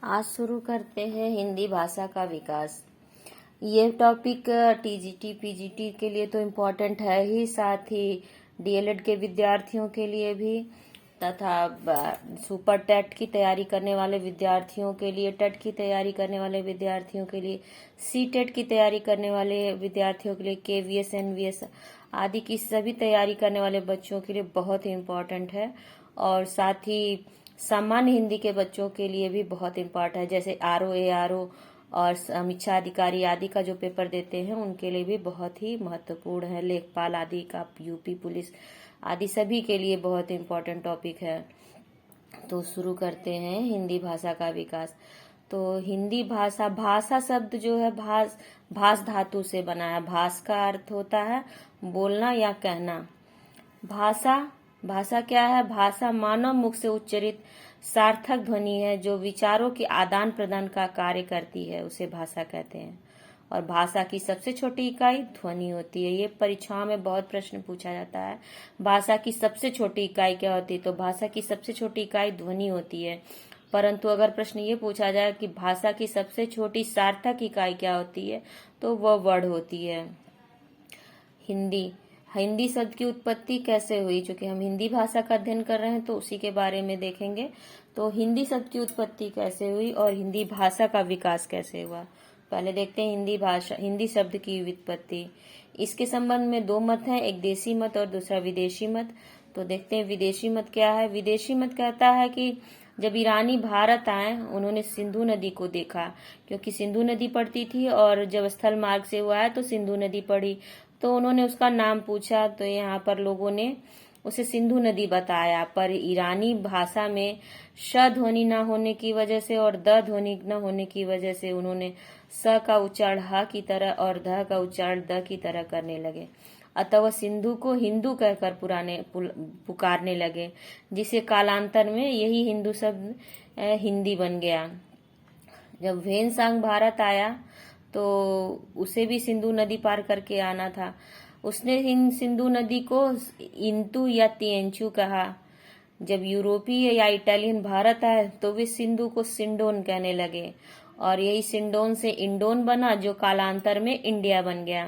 आज शुरू करते हैं हिंदी भाषा का विकास। ये टॉपिक टीजीटी पीजीटी के लिए तो इम्पोर्टेंट है ही, साथ ही डीएलएड के विद्यार्थियों के लिए भी, तथा सुपर टेट की तैयारी करने वाले विद्यार्थियों के लिए, टेट की तैयारी करने वाले विद्यार्थियों के लिए, सी टेट की तैयारी करने वाले विद्यार्थियों के लिए, केवीएस एनवीएस आदि की सभी तैयारी करने वाले बच्चों के लिए बहुत ही इम्पोर्टेंट है। और साथ ही सामान्य हिंदी के बच्चों के लिए भी बहुत इम्पोर्टेंट है, जैसे आरओ एआरओ और समीक्षा अधिकारी आदि का जो पेपर देते हैं उनके लिए भी बहुत ही महत्वपूर्ण है। लेखपाल आदि का, यूपी पुलिस आदि सभी के लिए बहुत इम्पोर्टेंट टॉपिक है। तो शुरू करते हैं हिंदी भाषा का विकास। तो हिंदी भाषा, भाषा शब्द जो है भास धातु से बना है। भास का अर्थ होता है बोलना या कहना। भाषा क्या है? भाषा मानव मुख से उच्चरित सार्थक ध्वनि है जो विचारों के आदान प्रदान का कार्य करती है, उसे भाषा कहते हैं। और भाषा की सबसे छोटी इकाई ध्वनि होती है। ये परीक्षाओं में बहुत प्रश्न पूछा जाता है, भाषा की सबसे छोटी इकाई क्या होती है? तो भाषा की सबसे छोटी इकाई ध्वनि होती है। परंतु अगर प्रश्न ये पूछा जाए कि भाषा की सबसे छोटी सार्थक इकाई क्या होती है, तो वह वर्ड होती है। हिंदी शब्द की उत्पत्ति कैसे हुई? चूंकि हम हिंदी भाषा का अध्ययन कर रहे हैं तो उसी के बारे में देखेंगे। तो हिंदी शब्द की उत्पत्ति कैसे हुई और हिंदी भाषा का विकास कैसे हुआ? पहले देखते हैं हिंदी शब्द की उत्पत्ति। इसके संबंध में दो मत हैं, एक देशी मत और दूसरा विदेशी मत। तो देखते हैं विदेशी मत क्या है। विदेशी मत कहता है कि जब ईरानी भारत आए, उन्होंने सिंधु नदी को देखा, क्योंकि सिंधु नदी पड़ती थी और जब स्थल मार्ग से हुआ है तो सिंधु नदी पड़ी, तो उन्होंने उसका नाम पूछा। तो यहाँ पर लोगों ने उसे सिंधु नदी बताया, पर ईरानी भाषा में श ध्वनि न होने की वजह से और द ध्वनि न होने की वजह से उन्होंने स का उच्चारण ह की तरह और ध का उच्चारण द की तरह करने लगे। अतः वह सिंधु को हिंदू कहकर पुकारने लगे, जिसे कालांतर में यही हिंदू शब्द हिंदी बन गया। जब वेनसांग भारत आया तो उसे भी सिंधु नदी पार करके आना था। उसने इन सिंधु नदी को इंतु या तिएंचु कहा। जब यूरोपीय या इटालियन भारत आए तो वे सिंधु को सिंडोन कहने लगे और यही सिंडोन से इंडोन बना, जो कालांतर में इंडिया बन गया।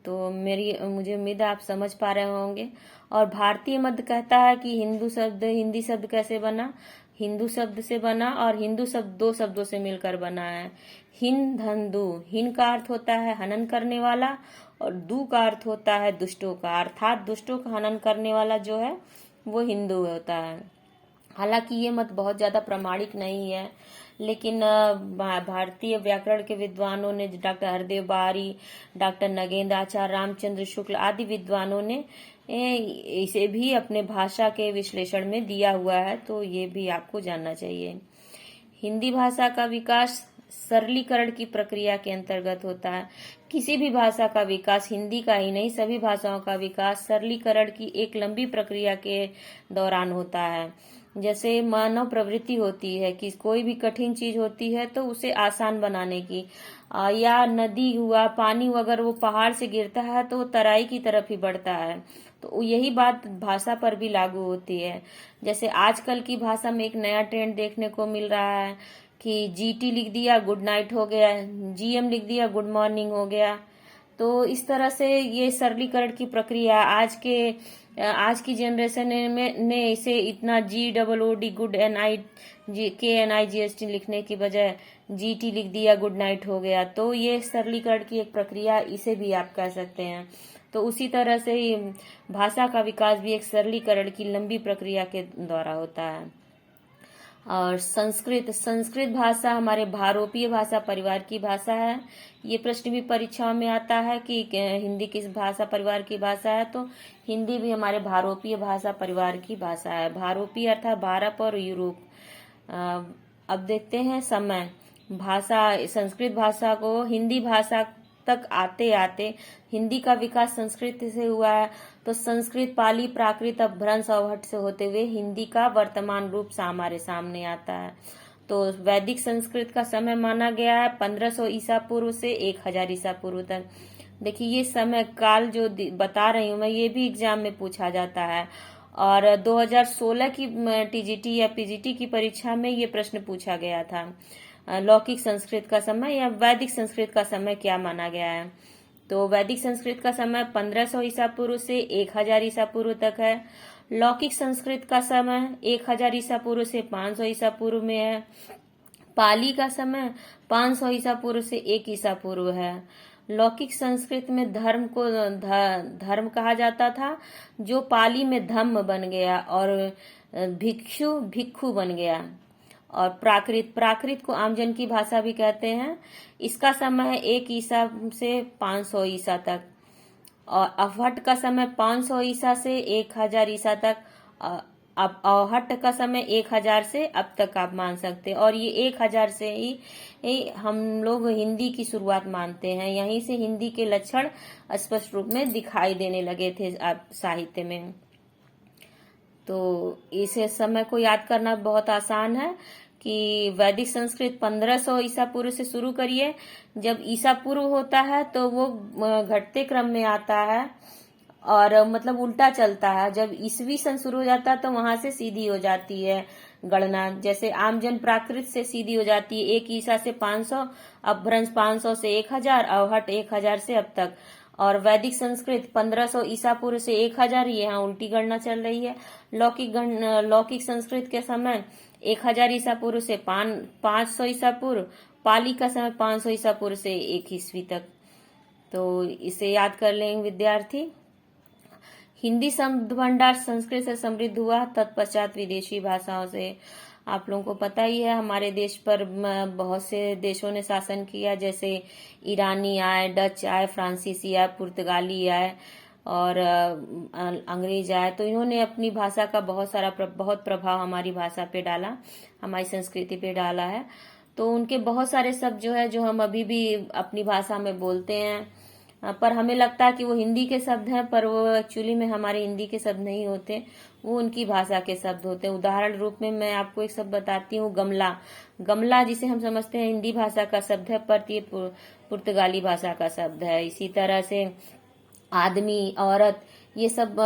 तो मुझे उम्मीद है आप समझ पा रहे होंगे। और भारतीय मध्य कहता है कि हिंदी शब्द कैसे बना? हिंदू शब्द से बना, और हिंदू शब्द दो शब्दों से मिलकर बना है। हिन धन दू। हिन का अर्थ होता है हनन करने वाला और दू का अर्थ होता है दुष्टों का, अर्थात दुष्टों का हनन करने वाला जो है वो हिंदू होता है। हालांकि ये मत बहुत ज्यादा प्रमाणिक नहीं है, लेकिन भारतीय व्याकरण के विद्वानों ने, डॉक्टर हरदेव बारी, डॉक्टर नगेंद्र आचार्य, रामचंद्र शुक्ल आदि विद्वानों ने इसे भी अपने भाषा के विश्लेषण में दिया हुआ है, तो ये भी आपको जानना चाहिए। हिंदी भाषा का विकास सरलीकरण की प्रक्रिया के अंतर्गत होता है। किसी भी भाषा का विकास, हिंदी का ही नहीं सभी भाषाओं का विकास सरलीकरण की एक लंबी प्रक्रिया के दौरान होता है। जैसे मानव प्रवृत्ति होती है कि कोई भी कठिन चीज होती है तो उसे आसान बनाने की, या नदी हुआ, पानी हुआ, अगर वो पहाड़ से गिरता है तो वो तराई की तरफ ही बढ़ता है। तो यही बात भाषा पर भी लागू होती है। जैसे आजकल की भाषा में एक नया ट्रेंड देखने को मिल रहा है कि जीटी लिख दिया गुड नाइट हो गया, जीएम लिख दिया गुड मॉर्निंग हो गया। तो इस तरह से ये सरलीकरण की प्रक्रिया आज की जनरेशन ने इसे इतना GOOD गुड KNIGST लिखने की बजाय GT लिख दिया गुड नाइट हो गया। तो ये सरलीकरण की एक प्रक्रिया, इसे भी आप कह सकते हैं। तो उसी तरह से ही भाषा का विकास भी एक सरलीकरण की लंबी प्रक्रिया के द्वारा होता है। और संस्कृत भाषा हमारे भारोपीय भाषा परिवार की भाषा है। ये प्रश्न भी परीक्षाओं में आता है कि हिंदी किस भाषा परिवार की भाषा है, तो हिंदी भी हमारे भारोपीय भाषा परिवार की भाषा है। भारोपीय अर्थात भारत और यूरोप। अब देखते हैं समय। संस्कृत भाषा को हिंदी भाषा तक आते आते हिंदी का विकास संस्कृत से हुआ है। तो संस्कृत, पाली, प्राकृत, अपभ्रंश, अवहट से होते हुए हिंदी का वर्तमान रूप हमारे सामने आता है। तो वैदिक संस्कृत का समय माना गया है 1500 ईसा पूर्व से 1000 ईसा पूर्व तक। देखिए ये समय काल जो बता रही हूँ मैं, ये भी एग्जाम में पूछा जाता है। और 2016 की टीजीटी या पीजीटी की परीक्षा में ये प्रश्न पूछा गया था। लौकिक संस्कृत का समय या वैदिक संस्कृत का समय क्या माना गया है? तो वैदिक संस्कृत का समय 1500 ईसा पूर्व से 1000 ईसा पूर्व तक है। लौकिक संस्कृत का समय 1000 ईसा पूर्व से 500 ईसा पूर्व में है। पाली का समय 500 ईसा पूर्व से 1 ईसा पूर्व है। लौकिक संस्कृत में धर्म को धर्म कहा जाता था, जो पाली में धम्म बन गया और भिक्षु भिक्खु बन गया। और प्राकृत प्राकृत को आमजन की भाषा भी कहते हैं। इसका समय है 1 ईसा से 500 ईसा तक। और अवहट का समय 500 ईसा से 1000 ईसा तक। अब अवहट का समय 1000 से अब तक आप मान सकते हैं। और ये 1000 से ही हम लोग हिंदी की शुरुआत मानते हैं। यहीं से हिंदी के लक्षण स्पष्ट रूप में दिखाई देने लगे थे साहित्य में। तो इस समय को याद करना बहुत आसान है कि वैदिक संस्कृत 1500 ईसा पूर्व से शुरू करिए। जब ईसा पूर्व होता है तो वो घटते क्रम में आता है और मतलब उल्टा चलता है। जब ईसवी सन शुरू हो जाता है तो वहां से सीधी हो जाती है गणना। जैसे आमजन प्राकृत से सीधी हो जाती है 1 ईसा से 500, अपभ्रंश 500 से 1000, अवहट 1000 से अब तक। और वैदिक संस्कृत 1500 ईसा पूर्व से 1000, यहाँ उल्टी गणना चल रही है। लौकिक संस्कृत के समय 1000 ईसा पूर्व से 500 ईसा पूर्व। पाली का समय 500 ईसा पूर्व से 1 ईस्वी तक। तो इसे याद कर लेंगे विद्यार्थी। हिंदी शब्द भंडार संस्कृत से समृद्ध हुआ, तत्पश्चात विदेशी भाषाओं से। आप लोगों को पता ही है हमारे देश पर बहुत से देशों ने शासन किया, जैसे ईरानी आए, डच आए, फ्रांसीसी आए, पुर्तगाली आए और अंग्रेज आए। तो इन्होंने अपनी भाषा का बहुत प्रभाव हमारी भाषा पे डाला, हमारी संस्कृति पे डाला है। तो उनके बहुत सारे शब्द जो है जो हम अभी भी अपनी भाषा में बोलते हैं, पर हमें लगता है कि वो हिंदी के शब्द हैं, पर वो एक्चुअली में हमारे हिंदी के शब्द नहीं होते, वो उनकी भाषा के शब्द होते हैं। उदाहरण रूप में मैं आपको एक शब्द बताती हूँ, गमला। गमला जिसे हम समझते हैं हिंदी भाषा का शब्द है, पर ये पुर्तगाली भाषा का शब्द है। इसी तरह से आदमी, औरत, ये सब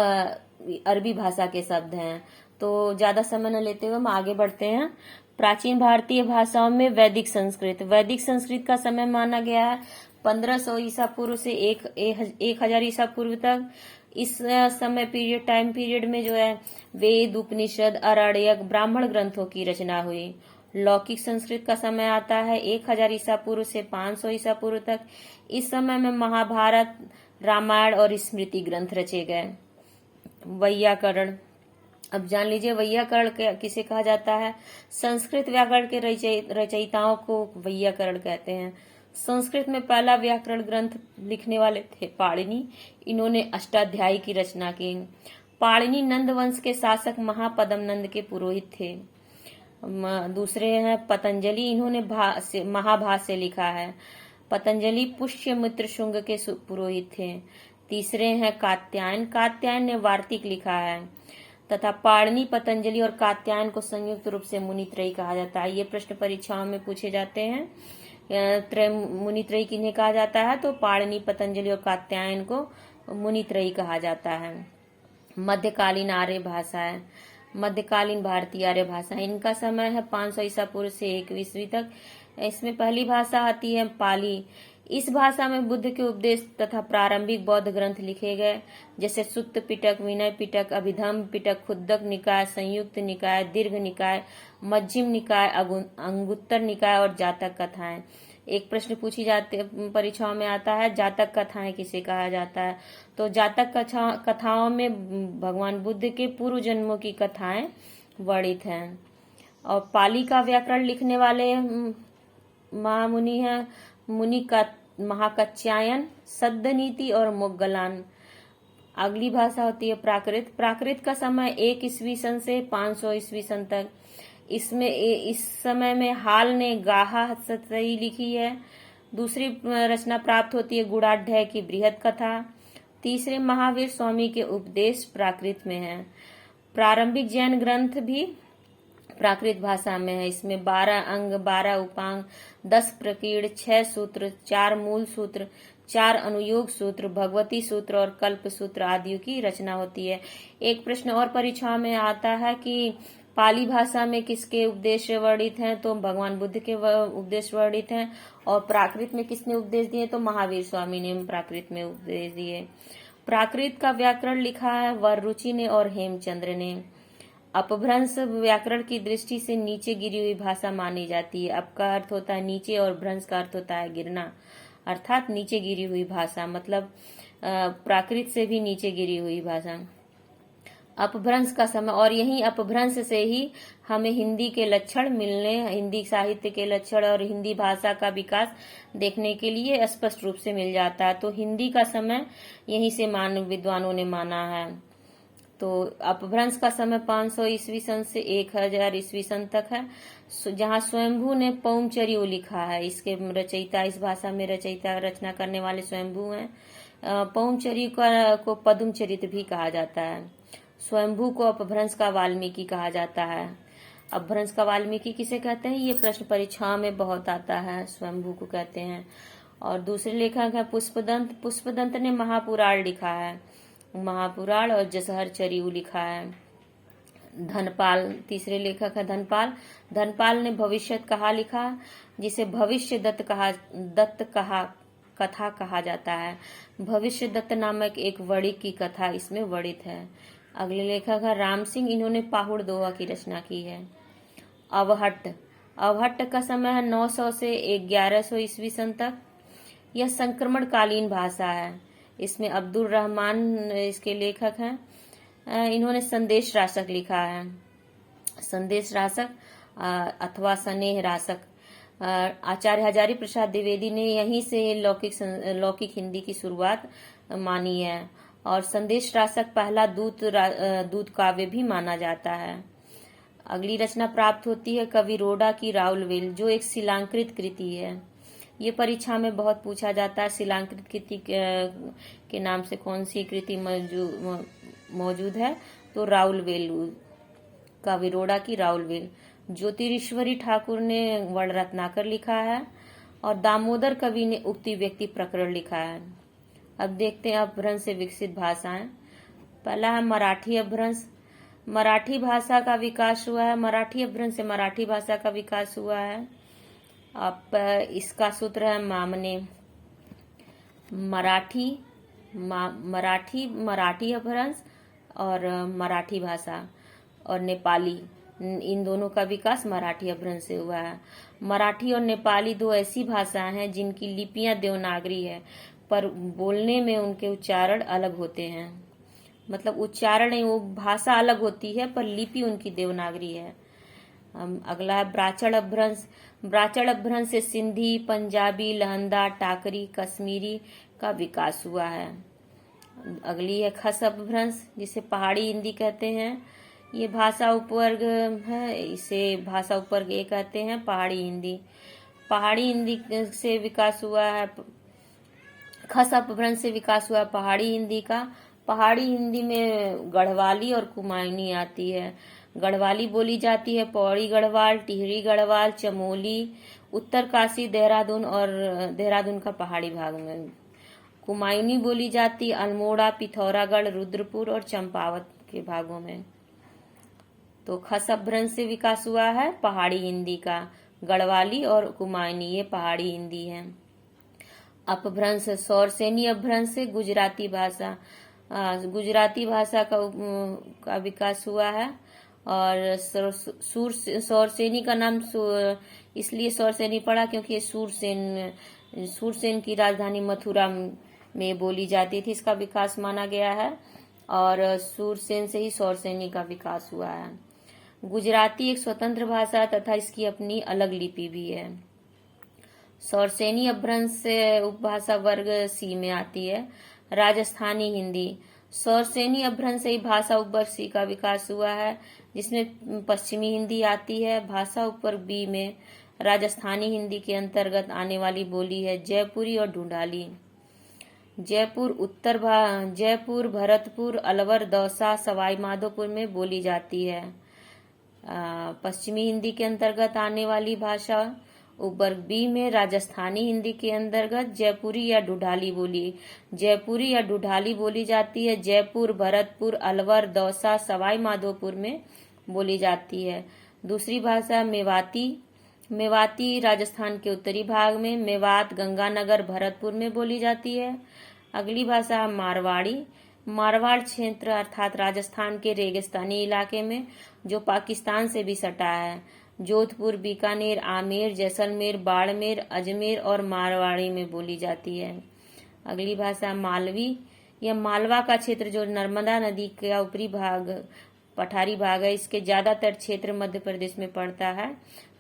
अरबी भाषा के शब्द हैं। तो ज्यादा समय न लेते हुए हम आगे बढ़ते हैं। प्राचीन भारतीय भाषाओं में वैदिक संस्कृत का समय माना गया है 1500 ईसा पूर्व से 1000 ईसा पूर्व तक। इस समय टाइम पीरियड में जो है वेद, उपनिषद, आरण्यक, ब्राह्मण ग्रंथों की रचना हुई। लौकिक संस्कृत का समय आता है 1000 ईसा पूर्व से 500 ईसा पूर्व तक। इस समय में महाभारत, रामायण और स्मृति ग्रंथ रचे गए। वैयाकरण, अब जान लीजिए वैयाकरण किसे कहा जाता है। संस्कृत व्याकरण के रचयिताओं को वैयाकरण कहते हैं। संस्कृत में पहला व्याकरण ग्रंथ लिखने वाले थे पाणिनि। इन्होंने अष्टाध्यायी की रचना की। पाणिनि नंद वंश के शासक महापद्म नंद के पुरोहित थे। दूसरे हैं पतंजलि, इन्होंने महाभाष्य लिखा है। पतंजलि पुष्यमित्र शुंग के पुरोहित थे। तीसरे हैं कात्यायन ने वार्तिक लिखा है। तथा पाणिनि, पतंजलि और कात्यायन को संयुक्त रूप से मुनित्रयी कहा जाता है। ये प्रश्न परीक्षाओं में पूछे जाते हैं। मुनित्रयी किन्हें कहा जाता है? तो पाणिनि, पतंजलि और कात्यायन को मुनित्रयी कहा जाता है। मध्यकालीन आर्य भाषा है, मध्यकालीन भारतीय आर्य भाषा, इनका समय है 500 ईसा पूर्व से 1 ईस्वी तक। इसमें पहली भाषा आती है पाली। इस भाषा में बुद्ध के उपदेश तथा प्रारंभिक बौद्ध ग्रंथ लिखे गए, जैसे सुत्त पिटक, विनय पिटक, अभिधम्म पिटक, खुद्दक निकाय, संयुक्त निकाय, दीर्घ निकाय, मध्यम निकाय, अंगुत्तर निकाय और जातक कथाएं। एक प्रश्न पूछी जाती परीक्षाओं में आता है, जातक कथाएं किसे कहा जाता है? तो जातक कथाओं में भगवान बुद्ध के पूर्व जन्मों की कथाएं वर्णित हैं। और पाली का व्याकरण लिखने वाले महामुनि हैं मुनि महाकात्यायन, सद्दनीति और मोग्गलान। अगली भाषा होती है प्राकृत का समय 1 ईस्वी सन से 500 ईस्वी सन तक। इसमें इस समय में हाल ने गाहा सतई लिखी है। दूसरी रचना प्राप्त होती है गुणाढ्य की बृहद कथा। तीसरे महावीर स्वामी के उपदेश प्राकृत में है। प्रारंभिक जैन ग्रंथ भी प्राकृत भाषा में है। इसमें 12 अंग, 12 उपांग, 10 प्रकीर्ण, 6 सूत्र, 4 मूल सूत्र, 4 अनुयोग सूत्र, भगवती सूत्र और कल्प सूत्र आदि की रचना होती है। एक प्रश्न और परीक्षा में आता है कि पाली भाषा में किसके उपदेश वर्णित हैं, तो भगवान बुद्ध के उपदेश वर्णित हैं। और प्राकृत में किसने उपदेश दिए, तो महावीर स्वामी ने प्राकृत में उपदेश दिए। प्राकृत का व्याकरण लिखा है वररुचि ने और हेमचंद्र ने। अपभ्रंश व्याकरण की दृष्टि से नीचे गिरी हुई भाषा मानी जाती है। अप का अर्थ होता है नीचे और भ्रंश का अर्थ होता है गिरना, अर्थात नीचे गिरी हुई भाषा, मतलब प्राकृत से भी नीचे गिरी हुई भाषा। अपभ्रंश का समय, और यही अपभ्रंश से ही हमें हिंदी के लक्षण मिलने, हिंदी साहित्य के लक्षण और हिंदी भाषा का विकास देखने के लिए स्पष्ट रूप से मिल जाता है। तो हिंदी का समय यहीं से मानव विद्वानों ने माना है। तो अपभ्रंश का समय 500 ईस्वी सन से 1000 ईस्वी सन तक है, जहाँ स्वयंभू ने पौमचर्यु लिखा है। इसके रचयिता, इस भाषा में रचयिता रचना करने वाले स्वयंभू हैं। पौमचर्यु को पद्मचरित भी कहा जाता है। स्वयंभू को अपभ्रंश का वाल्मीकि कहा जाता है। अपभ्रंश का वाल्मीकि किसे कहते हैं, ये प्रश्न परीक्षा में बहुत आता है। स्वयंभू को कहते हैं। और दूसरे लेखक है पुष्पदंत। पुष्पदंत ने महापुराण लिखा है, महापुराण, और जसहर चरियु लिखा है। धनपाल तीसरे लेखक है धनपाल। धनपाल ने भविष्यत कहा लिखा, जिसे भविष्य दत्त कथा कहा जाता है। भविष्य दत्त नामक एक वड़ी की कथा इसमें वर्णित है। अगले लेखक है राम सिंह। इन्होंने पाहुड़ दोहा की रचना की है। अवहट्ट। अवहट्ट का समय है 900 से 1100 ईस्वी सन तक। यह संक्रमण कालीन भाषा है। इसमें अब्दुल रहमान इसके लेखक हैं। इन्होंने संदेश रासक लिखा है। संदेश रासक अथवा स्नेह रासक। आचार्य हजारी प्रसाद द्विवेदी ने यहीं से लौकिक हिंदी की शुरुआत मानी है। और संदेश रासक पहला दूत काव्य भी माना जाता है। अगली रचना प्राप्त होती है कवि रोडा की राउलवेल, जो एक शिलांकृत कृति है। ये परीक्षा में बहुत पूछा जाता है। शिलांकृत कृति के नाम से कौन सी कृति मौजूद है, तो राउलवेल, कवि रोडा की राउलवेल। ज्योतिरीश्वरी ठाकुर ने वर्ण रत्नाकर लिखा है। और दामोदर कवि ने उक्ति व्यक्ति प्रकरण लिखा है। अब देखते हैं अपभ्रंश से विकसित भाषाएं। पहला है मराठी अपभ्रंश। मराठी भाषा का विकास हुआ है। मराठी अपभ्रंश से मराठी भाषा का विकास हुआ है। अब इसका सूत्र है मामने। मराठी अपभ्रंश और मराठी भाषा और नेपाली, इन दोनों का विकास मराठी अपभ्रंश से हुआ है। मराठी और नेपाली दो ऐसी भाषाएं हैं जिनकी लिपियां देवनागरी है, पर बोलने में उनके उच्चारण अलग होते हैं। मतलब उच्चारण नहीं, वो भाषा अलग होती है पर लिपि उनकी देवनागरी है। अगला है ब्राचड़ अपभ्रंश। ब्राचड़ अपभ्रंश से सिंधी, पंजाबी, लहंदा, टाकरी, कश्मीरी का विकास हुआ है। अगली है खस अपभ्रंश, जिसे पहाड़ी हिंदी कहते हैं। ये भाषा उपवर्ग है, इसे भाषा उपवर्ग ए कहते हैं। पहाड़ी हिंदी, पहाड़ी हिंदी से विकास हुआ है। खस अपभ्रंश से विकास हुआ पहाड़ी हिंदी का। पहाड़ी हिंदी में गढ़वाली और कुमायूनी आती है। गढ़वाली बोली जाती है पौड़ी गढ़वाल, टिहरी गढ़वाल, चमोली, उत्तरकाशी, देहरादून और देहरादून का पहाड़ी भाग में। कुमायूनी बोली जाती अल्मोड़ा, पिथौरागढ़, रुद्रपुर और चंपावत के भागों में। तो खस अपभ्रंश से विकास हुआ है पहाड़ी हिंदी का। गढ़वाली और कुमायूनी ये पहाड़ी हिंदी है। अपभ्रंश सौरसेनी अपभ्रंश से गुजराती भाषा, गुजराती भाषा का विकास हुआ है। और सौरसेनी का नाम इसलिए सौरसेनी पड़ा क्योंकि ये सूरसेन की राजधानी मथुरा में बोली जाती थी, इसका विकास माना गया है। और सूरसेन से ही सौरसेनी का विकास हुआ है। गुजराती एक स्वतंत्र भाषा तथा इसकी अपनी अलग लिपि भी है। सौरसेनी अपभ्रंश से उपभाषा वर्ग सी में आती है। राजस्थानी हिंदी, सौरसेनी अपभ्रंश से ही भाषा उपवर्ग सी का विकास हुआ है, जिसमें पश्चिमी हिंदी आती है। भाषा उपवर्ग बी में राजस्थानी हिंदी के अंतर्गत आने वाली बोली है जयपुरी और ढूंढाली। जयपुर, भरतपुर, अलवर, दौसा, सवाई माधोपुर में बोली जाती है। पश्चिमी हिंदी के अंतर्गत आने वाली भाषा उपवर्ग बी में राजस्थानी हिंदी के अंतर्गत जयपुरी या ढूढाली बोली जाती है। जयपुर, भरतपुर, अलवर, दौसा, सवाई माधोपुर में बोली जाती है। दूसरी भाषा मेवाती राजस्थान के उत्तरी भाग में, मेवात, गंगानगर, भरतपुर में बोली जाती है। अगली भाषा मारवाड़ क्षेत्र अर्थात राजस्थान के रेगिस्तानी इलाके में, जो पाकिस्तान से भी सटा है। जोधपुर, बीकानेर, आमेर, जैसलमेर, बाड़मेर, अजमेर और मारवाड़ी में बोली जाती है। अगली भाषा मालवी, यह मालवा का क्षेत्र जो नर्मदा नदी का ऊपरी भाग पठारी भाग है, इसके ज्यादातर क्षेत्र मध्य प्रदेश में पड़ता है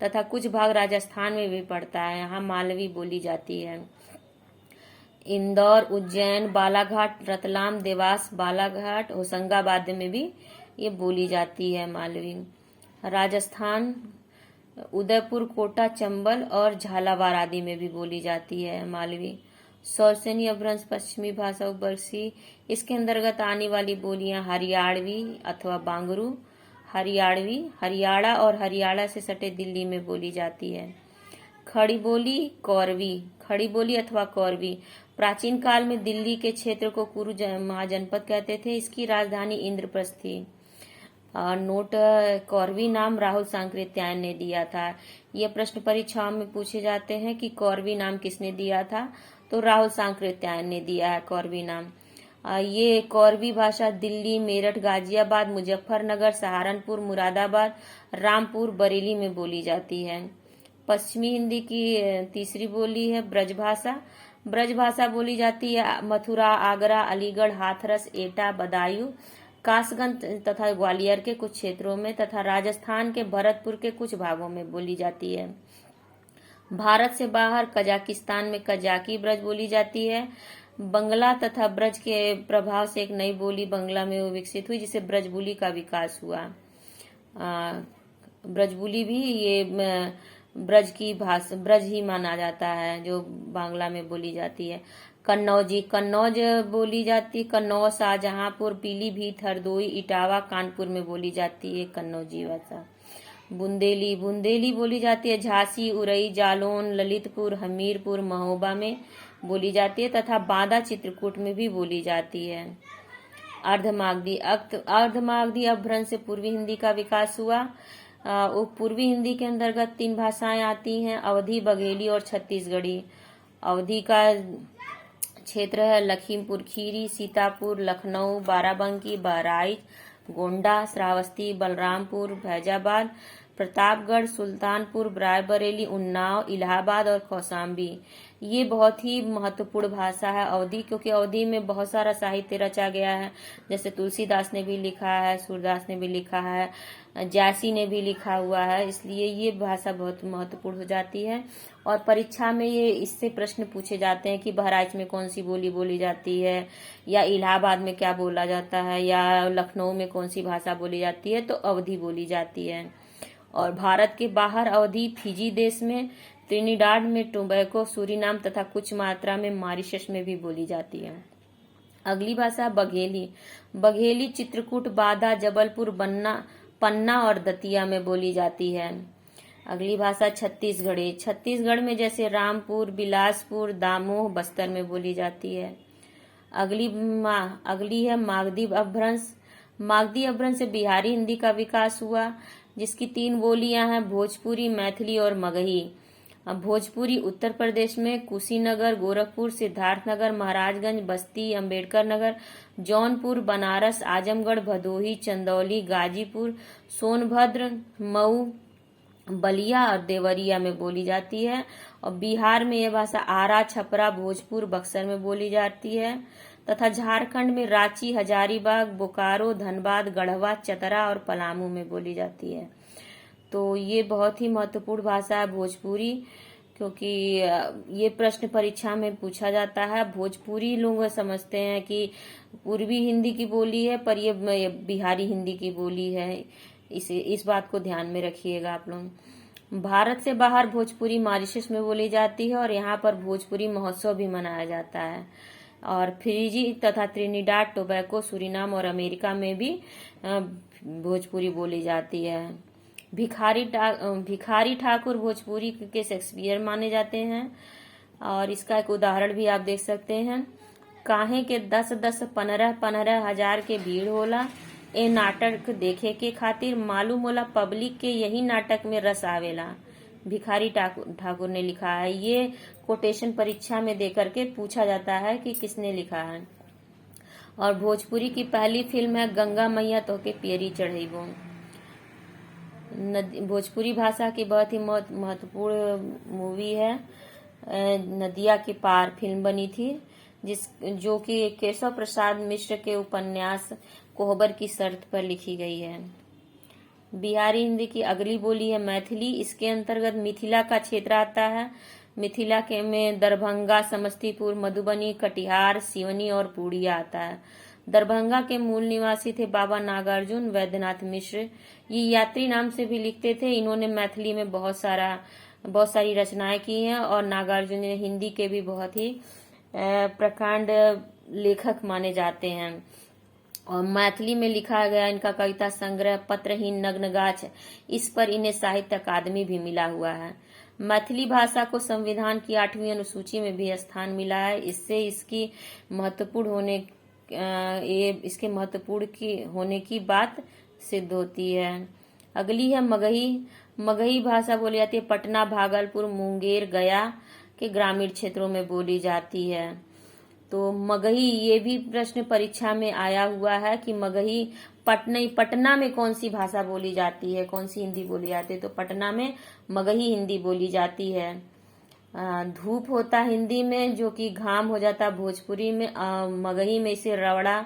तथा कुछ भाग राजस्थान में भी पड़ता है। यहाँ मालवी बोली जाती है। इंदौर, उज्जैन, बालाघाट, रतलाम, देवास, बालाघाट, होशंगाबाद में भी ये बोली जाती है मालवी। राजस्थान, उदयपुर, कोटा, चंबल और झालावाड़ आदि में भी बोली जाती है मालवी। सौसनी अपभ्रंश पश्चिमी भाषा उपवर्ग सी, इसके अंतर्गत आने वाली बोलियां हरियाणवी अथवा बांगरू, हरियाणा और हरियाणा से सटे दिल्ली में बोली जाती है। खड़ी बोली अथवा कौरवी प्राचीन काल में दिल्ली के क्षेत्र को कुरु महाजनपद कहते थे। इसकी राजधानी इंद्रप्रस्थ थी। नोट, कौरवी नाम राहुल सांकृत्यायन ने दिया था। यह प्रश्न परीक्षाओं में पूछे जाते हैं कि कौरवी नाम किसने दिया था, तो राहुल सांकृत्यायन ने दिया है कौरवी नाम। ये कौरवी भाषा दिल्ली, मेरठ, गाजियाबाद, मुजफ्फरनगर, सहारनपुर, मुरादाबाद, रामपुर, बरेली में बोली जाती है। पश्चिमी हिंदी की तीसरी बोली है ब्रज भाषा बोली जाती है मथुरा, आगरा, अलीगढ़, हाथरस, एटा, बदायूं, कासगंज तथा ग्वालियर के कुछ क्षेत्रों में तथा राजस्थान के भरतपुर के कुछ भागों में बोली जाती है। भारत से बाहर कजाकिस्तान में कजाकी ब्रज बोली जाती है। बंगला तथा ब्रज के प्रभाव से एक नई बोली बंगला में विकसित हुई, जिसे ब्रजबुली का विकास हुआ। ब्रजबुली भी ये ब्रज ही माना जाता है, जो बांग्ला में बोली जाती है। कन्नौज बोली जाती है। कन्नौज, शाहजहांपुर, पीलीभीत, हरदोई, इटावा, कानपुर में बोली जाती है कन्नौजी भाषा। बुंदेली बोली जाती है झांसी, उरई, जालौन, ललितपुर, हमीरपुर, महोबा में बोली जाती है तथा बांदा, चित्रकूट में भी बोली जाती है। अर्धमागधी अपभ्रंश से पूर्वी हिंदी का विकास हुआ। पूर्वी हिंदी के अंतर्गत 3 भाषाएं आती हैं, अवधी, बघेली और छत्तीसगढ़ी। अवधी का क्षेत्र है लखीमपुर खीरी, सीतापुर, लखनऊ, बाराबंकी, बहराइच, गोंडा, श्रावस्ती, बलरामपुर, फैजाबाद, प्रतापगढ़, सुल्तानपुर, रायबरेली, उन्नाव, इलाहाबाद और कौशाम्बी। ये बहुत ही महत्वपूर्ण भाषा है अवधी, क्योंकि अवधी में बहुत सारा साहित्य रचा गया है। जैसे तुलसीदास ने भी लिखा है, सूरदास ने भी लिखा है, जासी ने भी लिखा हुआ है, इसलिए ये भाषा बहुत महत्वपूर्ण हो जाती है। और परीक्षा में ये इससे प्रश्न पूछे जाते हैं कि बहराइच में कौन सी बोली बोली जाती है, या इलाहाबाद में क्या बोला जाता है, या लखनऊ में कौन सी भाषा बोली जाती है, तो अवधी बोली जाती है। और भारत के बाहर अवधी फिजी देश में, त्रिनिडाद में, टोबैको, सूरीनाम तथा कुछ मात्रा में मॉरिशस में भी बोली जाती है। अगली भाषा बघेली चित्रकूट, बादा, जबलपुर, पन्ना और दतिया में बोली जाती है। अगली भाषा छत्तीसगढ़ में जैसे रामपुर, बिलासपुर, दामोह, बस्तर में बोली जाती है। अगली है मागधी अपभ्रंश से बिहारी हिंदी का विकास हुआ, जिसकी 3 बोलियां हैं भोजपुरी, मैथिली और मगही। भोजपुरी उत्तर प्रदेश में कुशीनगर, गोरखपुर, सिद्धार्थनगर, महाराजगंज, बस्ती, अंबेडकर नगर, जौनपुर, बनारस, आजमगढ़, भदोही, चंदौली, गाजीपुर, सोनभद्र, मऊ, बलिया और देवरिया में बोली जाती है। और बिहार में यह भाषा आरा, छपरा, भोजपुर, बक्सर में बोली जाती है तथा झारखंड में रांची, हजारीबाग, बोकारो, धनबाद, गढ़वा, चतरा और पलामू में बोली जाती है। तो ये बहुत ही महत्वपूर्ण भाषा है भोजपुरी, क्योंकि ये प्रश्न परीक्षा में पूछा जाता है। भोजपुरी लोग समझते हैं कि पूर्वी हिंदी की बोली है, पर ये बिहारी हिंदी की बोली है। इस बात को ध्यान में रखिएगा आप लोग। भारत से बाहर भोजपुरी मॉरिशस में बोली जाती है और यहाँ पर भोजपुरी महोत्सव भी मनाया जाता है। और फिजी तथा त्रिनिडाद, टोबैको, सूरीनाम और अमेरिका में भी भोजपुरी बोली जाती है। भिखारी ठाकुर भोजपुरी के शेक्सपियर माने जाते हैं। और इसका एक उदाहरण भी आप देख सकते हैं। काहे के 10-10 15-15 हजार के भीड़ होला ए नाटक देखे के खातिर, मालूम होला पब्लिक के यही नाटक में रस आवेला। भिखारी ठाकुर ने लिखा है। ये कोटेशन परीक्षा में देकर के पूछा जाता है कि किसने लिखा है। और भोजपुरी की पहली फिल्म है गंगा मैया तोहके पियरी चढ़ैबो। भोजपुरी भाषा की बहुत ही महत्वपूर्ण मूवी है। नदिया के पार फिल्म बनी थी, जो कि केशव प्रसाद मिश्र के उपन्यास कोहबर की शर्त पर लिखी गई है। बिहारी हिंदी की अगली बोली है मैथिली। इसके अंतर्गत मिथिला का क्षेत्र आता है। मिथिला के में दरभंगा, समस्तीपुर, मधुबनी, कटिहार, सिवनी और पूर्णिया आता है। दरभंगा के मूल निवासी थे बाबा नागार्जुन वैद्यनाथ मिश्र। ये यात्री नाम से भी लिखते थे। इन्होंने मैथिली में बहुत सारी रचनाएं की हैं और नागार्जुन ने हिंदी के भी बहुत ही प्रकांड लेखक माने जाते हैं। और मैथिली में लिखा गया इनका कविता संग्रह पत्रहीन नग्नगाछ, इस पर इन्हें साहित्य अकादमी भी मिला हुआ है। मैथिली भाषा को संविधान की 8वीं अनुसूची में भी स्थान मिला है। इससे इसके महत्वपूर्ण होने की बात सिद्ध होती है। अगली है मगही। मगही भाषा बोली जाती है पटना, भागलपुर, मुंगेर, गया के ग्रामीण क्षेत्रों में बोली जाती है। तो मगही, ये भी प्रश्न परीक्षा में आया हुआ है कि मगही पटना में कौन सी भाषा बोली जाती है, कौन सी हिंदी बोली जाती है। तो पटना में मगही हिंदी बोली जाती है। धूप होता हिंदी में, जो कि घाम हो जाता भोजपुरी में। मगही में इसे रवड़ा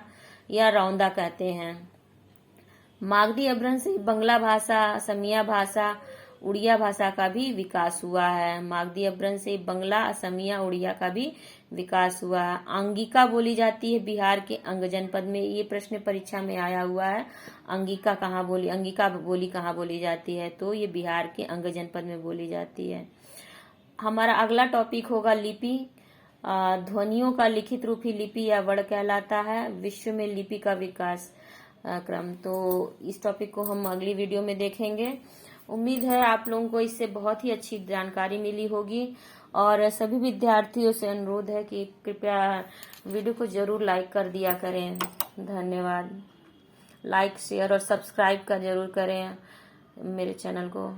या रौंदा कहते हैं। मागधी अपभ्रंश से बंगला भाषा, असमिया भाषा, उड़िया भाषा का भी विकास हुआ है। मागधी अपभ्रंश से बंगला, असमिया, उड़िया का भी विकास हुआ है। अंगिका बोली जाती है बिहार के अंग जनपद में। ये प्रश्न परीक्षा में आया हुआ है। अंगिका बोली कहाँ बोली जाती है, तो ये बिहार के अंग जनपद में बोली जाती है। हमारा अगला टॉपिक होगा लिपि। ध्वनियों का लिखित रूप ही लिपि या वर्ड कहलाता है। विश्व में लिपि का विकास क्रम, तो इस टॉपिक को हम अगली वीडियो में देखेंगे। उम्मीद है आप लोगों को इससे बहुत ही अच्छी जानकारी मिली होगी। और सभी विद्यार्थियों से अनुरोध है कि कृपया वीडियो को जरूर लाइक कर दिया करें। धन्यवाद। लाइक, शेयर और सब्सक्राइब का जरूर करें मेरे चैनल को।